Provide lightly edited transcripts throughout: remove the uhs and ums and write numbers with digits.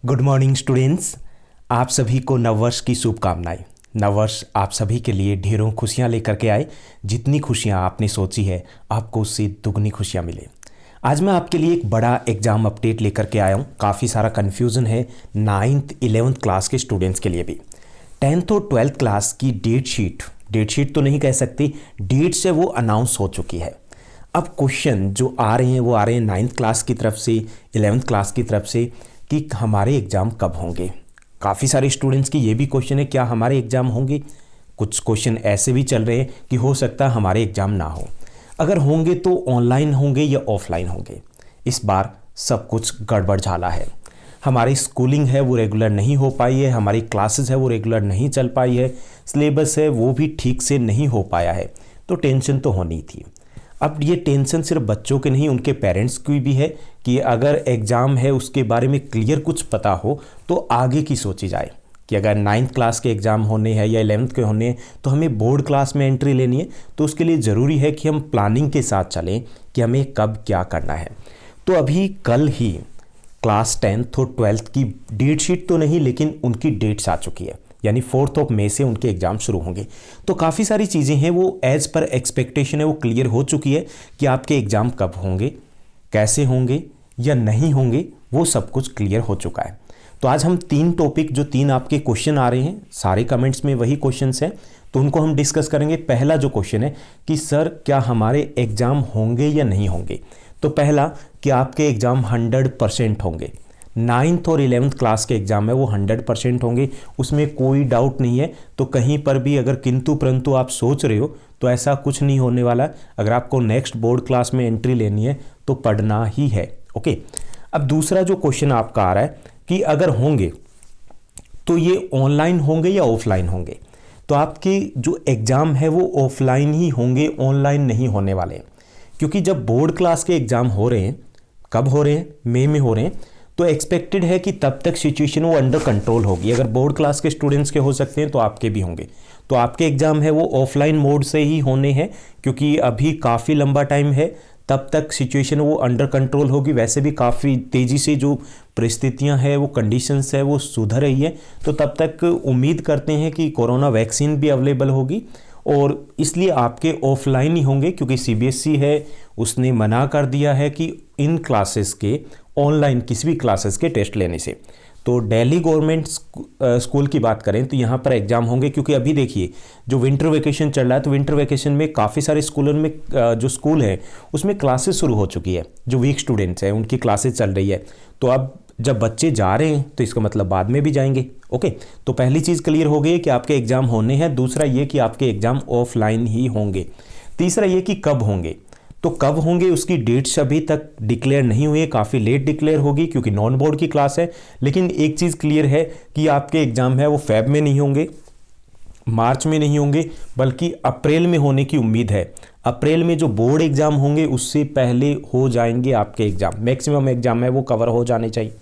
Good morning students. आप सभी को नववर्ष की शुभकामनाएं। नववर्ष आप सभी के लिए ढेरों खुशियां लेकर के आए। जितनी खुशियां आपने सोची है आपको उससे दुगनी खुशियां मिले। आज मैं आपके लिए एक बड़ा एग्ज़ाम अपडेट लेकर के आया हूं। काफ़ी सारा कन्फ्यूज़न है 9th 11th क्लास के स्टूडेंट्स के लिए भी। 10th और 12th क्लास की डेट शीट तो नहीं कह सकती, डेट से वो अनाउंस हो चुकी है। अब क्वेश्चन जो आ रहे हैं वो आ रहे हैं 9th क्लास की तरफ से, 11th क्लास की तरफ से कि हमारे एग्ज़ाम कब होंगे। काफ़ी सारे स्टूडेंट्स की ये भी क्वेश्चन है क्या हमारे एग्ज़ाम होंगे। कुछ क्वेश्चन ऐसे भी चल रहे हैं कि हो सकता है हमारे एग्ज़ाम ना हो। अगर होंगे तो ऑनलाइन होंगे या ऑफलाइन होंगे। इस बार सब कुछ गड़बड़ झाला है। हमारी स्कूलिंग है वो रेगुलर नहीं हो पाई है, हमारी क्लासेस है वो रेगुलर नहीं चल पाई है, सिलेबस है वो भी ठीक से नहीं हो पाया है। तो टेंशन तो होनी थी। अब ये टेंशन सिर्फ बच्चों के नहीं, उनके पेरेंट्स की भी है कि अगर एग्ज़ाम है उसके बारे में क्लियर कुछ पता हो तो आगे की सोची जाए कि अगर 9th क्लास के एग्ज़ाम होने हैं या 11th के होने हैं तो हमें बोर्ड क्लास में एंट्री लेनी है। तो उसके लिए ज़रूरी है कि हम प्लानिंग के साथ चलें कि हमें कब क्या करना है। तो अभी कल ही क्लास 10th और 12th की डेट शीट तो नहीं लेकिन उनकी डेट्स आ चुकी है, यानी 4 मई से उनके एग्ज़ाम शुरू होंगे। तो काफ़ी सारी चीज़ें हैं वो एज़ पर एक्सपेक्टेशन है वो क्लियर हो चुकी है कि आपके एग्ज़ाम कब होंगे, कैसे होंगे या नहीं होंगे, वो सब कुछ क्लियर हो चुका है। तो आज हम 3 टॉपिक जो 3 आपके क्वेश्चन आ रहे हैं, सारे कमेंट्स में वही क्वेश्चंस हैं, तो उनको हम डिस्कस करेंगे। पहला जो क्वेश्चन है कि सर क्या हमारे एग्ज़ाम होंगे या नहीं होंगे। तो पहला कि आपके एग्ज़ाम 100% होंगे। 9th और 11th क्लास के एग्ज़ाम है वो 100% होंगे, उसमें कोई डाउट नहीं है। तो कहीं पर भी अगर किंतु परंतु आप सोच रहे हो तो ऐसा कुछ नहीं होने वाला। अगर आपको नेक्स्ट बोर्ड क्लास में एंट्री लेनी है तो पढ़ना ही है। ओके, अब दूसरा जो क्वेश्चन आपका आ रहा है कि अगर होंगे तो ये ऑनलाइन होंगे या ऑफलाइन होंगे। तो आपके जो एग्ज़ाम है वो ऑफलाइन ही होंगे, ऑनलाइन नहीं होने वाले हैं। क्योंकि जब बोर्ड क्लास के एग्ज़ाम हो रहे हैं, कब हो रहे हैं, मई में हो रहे हैं, तो एक्सपेक्टेड है कि तब तक सिचुएशन वो अंडर कंट्रोल होगी। अगर बोर्ड क्लास के स्टूडेंट्स के हो सकते हैं तो आपके भी होंगे। तो आपके एग्ज़ाम है वो ऑफलाइन मोड से ही होने हैं क्योंकि अभी काफ़ी लंबा टाइम है, तब तक सिचुएशन वो अंडर कंट्रोल होगी। वैसे भी काफ़ी तेज़ी से जो परिस्थितियां हैं वो कंडीशंस है वो सुधर रही है। तो तब तक उम्मीद करते हैं कि कोरोना वैक्सीन भी अवेलेबल होगी और इसलिए आपके ऑफलाइन ही होंगे। क्योंकि सीबीएसई है उसने मना कर दिया है कि इन क्लासेस के ऑनलाइन किसी भी क्लासेस के टेस्ट लेने से। तो दिल्ली गवर्नमेंट स्कूल की बात करें तो यहाँ पर एग्ज़ाम होंगे क्योंकि अभी देखिए जो विंटर वेकेशन चल रहा है तो विंटर वेकेशन में काफ़ी सारे स्कूलों में जो स्कूल है उसमें क्लासेस शुरू हो चुकी है। जो वीक स्टूडेंट्स हैं उनकी क्लासेस चल रही है। तो अब जब बच्चे जा रहे हैं तो इसका मतलब बाद में भी जाएंगे। ओके, तो पहली चीज़ क्लियर हो गई कि आपके एग्ज़ाम होने हैं। दूसरा ये कि आपके एग्ज़ाम ऑफलाइन ही होंगे। तीसरा ये कि कब होंगे। तो कब होंगे उसकी डेट्स अभी तक डिक्लेयर नहीं हुई है, काफ़ी लेट डिक्लेयर होगी क्योंकि नॉन बोर्ड की क्लास है। लेकिन एक चीज़ क्लियर है कि आपके एग्ज़ाम है वो फेब में नहीं होंगे, मार्च में नहीं होंगे, बल्कि अप्रैल में होने की उम्मीद है। अप्रैल में जो बोर्ड एग्ज़ाम होंगे उससे पहले हो जाएंगे आपके एग्ज़ाम। मैक्सिमम एग्ज़ाम है वो कवर हो जाने चाहिए।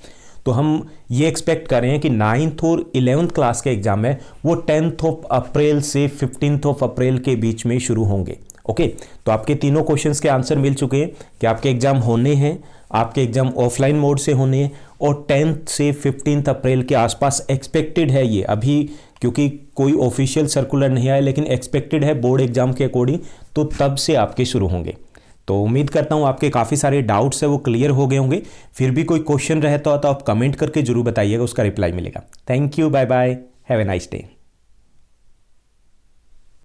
तो हम ये एक्सपेक्ट कर रहे हैं कि 9th और 11th क्लास के एग्ज़ाम है वो 10th अप्रैल से 15th अप्रैल के बीच में शुरू होंगे। ओके, तो आपके तीनों क्वेश्चंस के आंसर मिल चुके हैं कि आपके एग्ज़ाम होने हैं, आपके एग्ज़ाम ऑफलाइन मोड से होने हैं और 10th से 15th अप्रैल के आसपास एक्सपेक्टेड है ये। अभी क्योंकि कोई ऑफिशियल सर्कुलर नहीं आया लेकिन एक्सपेक्टेड है बोर्ड एग्ज़ाम के अकॉर्डिंग, तो तब से आपके शुरू होंगे। तो उम्मीद करता हूँ आपके काफ़ी सारे डाउट्स है वो क्लियर हो गए होंगे। फिर भी कोई क्वेश्चन रहता हो तो आप कमेंट करके जरूर बताइएगा, उसका रिप्लाई मिलेगा। Thank you, bye bye, have a nice day.